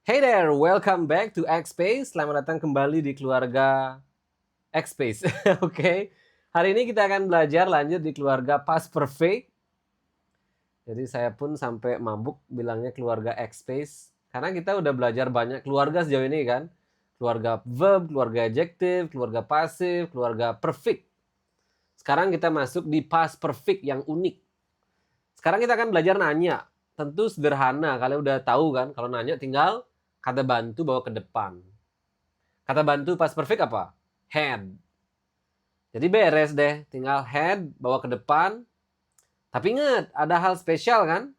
Hey there, welcome back to X-Space. Selamat datang kembali di keluarga X-Space. Oke, hari ini kita akan belajar lanjut di keluarga past perfect. Jadi saya pun sampai mabuk bilangnya keluarga X-Space. Karena kita udah belajar banyak keluarga sejauh ini kan. Keluarga verb, keluarga adjective, keluarga passive, keluarga perfect. Sekarang kita masuk di past perfect yang unik. Sekarang kita akan belajar nanya. Tentu sederhana, kalian udah tahu kan. Kalau nanya tinggal kata bantu bawa ke depan. Kata bantu past perfect apa? Had. Jadi beres deh, tinggal had bawa ke depan. Tapi ingat, ada hal spesial kan?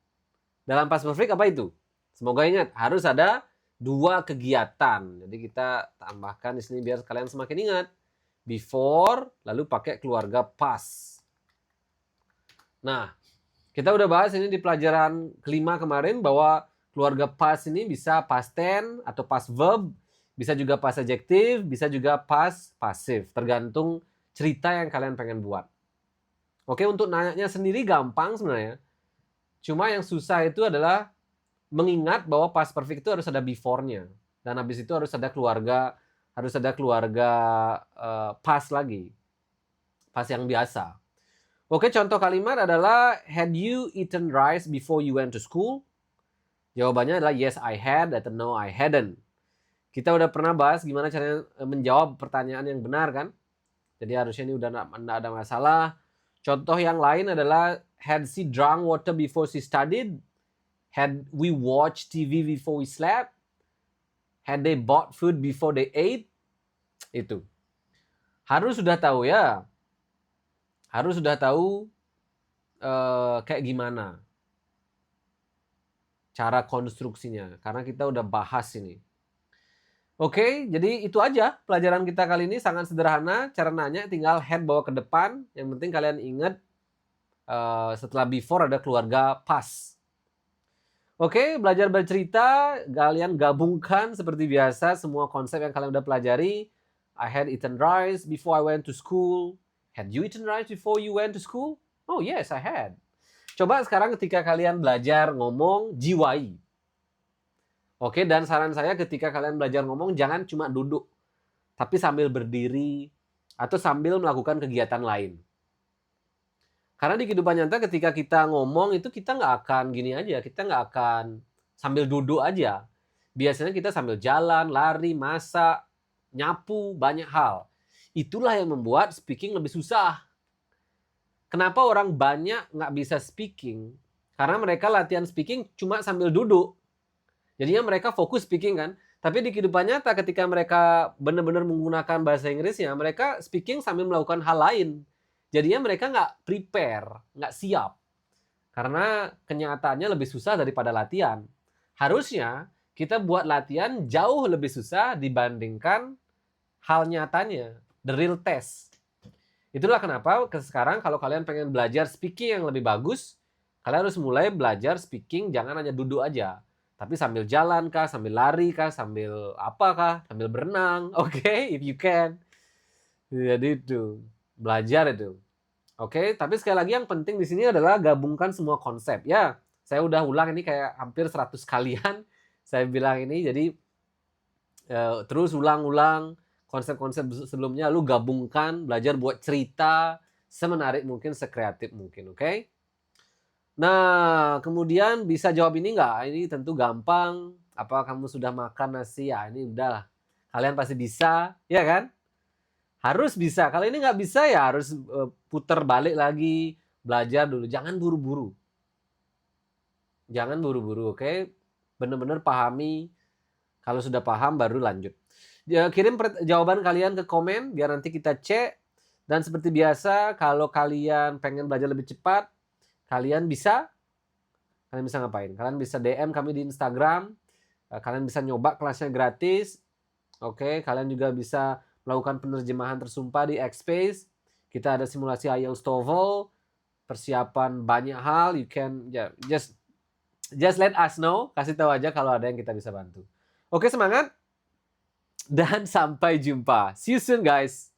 Dalam past perfect apa itu? Semoga ingat, harus ada dua kegiatan. Jadi kita tambahkan di sini biar kalian semakin ingat. Before, lalu pakai keluarga past. Nah, kita udah bahas ini di pelajaran kelima kemarin bahwa keluarga past ini bisa past tense atau past verb, bisa juga past adjective, bisa juga past passive, tergantung cerita yang kalian pengen buat. Oke, untuk nanyanya sendiri gampang sebenarnya. Cuma yang susah itu adalah mengingat bahwa past perfect itu harus ada before-nya. Dan habis itu harus ada keluarga past lagi. Past yang biasa. Oke, contoh kalimat adalah had you eaten rice before you went to school? Jawabannya adalah yes I had atau no I hadn't. Kita udah pernah bahas gimana caranya menjawab pertanyaan yang benar kan? Jadi harusnya ini udah nggak ada masalah. Contoh yang lain adalah had she drunk water before she studied? Had we watched TV before we slept? Had they bought food before they ate? Itu. Harus sudah tahu ya. Harus sudah tahu kayak gimana cara konstruksinya. Karena kita udah bahas ini. Oke, jadi itu aja pelajaran kita kali ini. Sangat sederhana. Cara nanya tinggal had bawa ke depan. Yang penting kalian ingat setelah before ada keluarga past. Oke, belajar bercerita. Kalian gabungkan seperti biasa semua konsep yang kalian udah pelajari. I had eaten rice before I went to school. Had you eaten rice before you went to school? Oh yes, I had. Coba sekarang ketika kalian belajar ngomong, jiwai. Oke, dan saran saya ketika kalian belajar ngomong, jangan cuma duduk. Tapi sambil berdiri, atau sambil melakukan kegiatan lain. Karena di kehidupan nyata ketika kita ngomong, itu kita nggak akan gini aja. Kita nggak akan sambil duduk aja. Biasanya kita sambil jalan, lari, masak, nyapu, banyak hal. Itulah yang membuat speaking lebih susah. Kenapa orang banyak nggak bisa speaking? Karena mereka latihan speaking cuma sambil duduk. Jadinya mereka fokus speaking kan. Tapi di kehidupan nyata ketika mereka benar-benar menggunakan bahasa Inggrisnya, mereka speaking sambil melakukan hal lain. Jadinya mereka nggak prepare, nggak siap. Karena kenyataannya lebih susah daripada latihan. Harusnya kita buat latihan jauh lebih susah dibandingkan hal nyatanya, the real test. Itulah kenapa sekarang kalau kalian pengen belajar speaking yang lebih bagus, kalian harus mulai belajar speaking jangan hanya duduk aja. Tapi sambil jalan kah, sambil lari kah, sambil apa kah, sambil berenang, oke, if you can. Jadi itu, belajar itu. Oke, tapi sekali lagi yang penting di sini adalah gabungkan semua konsep. Ya, saya udah ulang ini kayak hampir 100 kalian saya bilang ini, jadi terus ulang-ulang konsep-konsep sebelumnya, lu gabungkan, belajar buat cerita semenarik mungkin, sekreatif mungkin, oke? Nah, kemudian bisa jawab ini nggak? Ini tentu gampang. Apa kamu sudah makan nasi? Ya, ini udah. Kalian pasti bisa, ya kan? Harus bisa. Kalau ini nggak bisa ya harus putar balik lagi, belajar dulu. Jangan buru-buru. Jangan buru-buru, oke? Bener-bener pahami. Kalau sudah paham baru lanjut. Ya, kirim jawaban kalian ke komen biar nanti kita cek. Dan seperti biasa, kalau kalian pengen belajar lebih cepat, kalian bisa ngapain? Kalian bisa DM kami di Instagram. Kalian bisa nyoba kelasnya gratis. Oke, kalian juga bisa melakukan penerjemahan tersumpah di X-Space. Kita ada simulasi IELTS TOEFL, persiapan banyak hal. You can just let us know, kasih tahu aja kalau ada yang kita bisa bantu. Oke, semangat dan sampai jumpa. See you soon guys.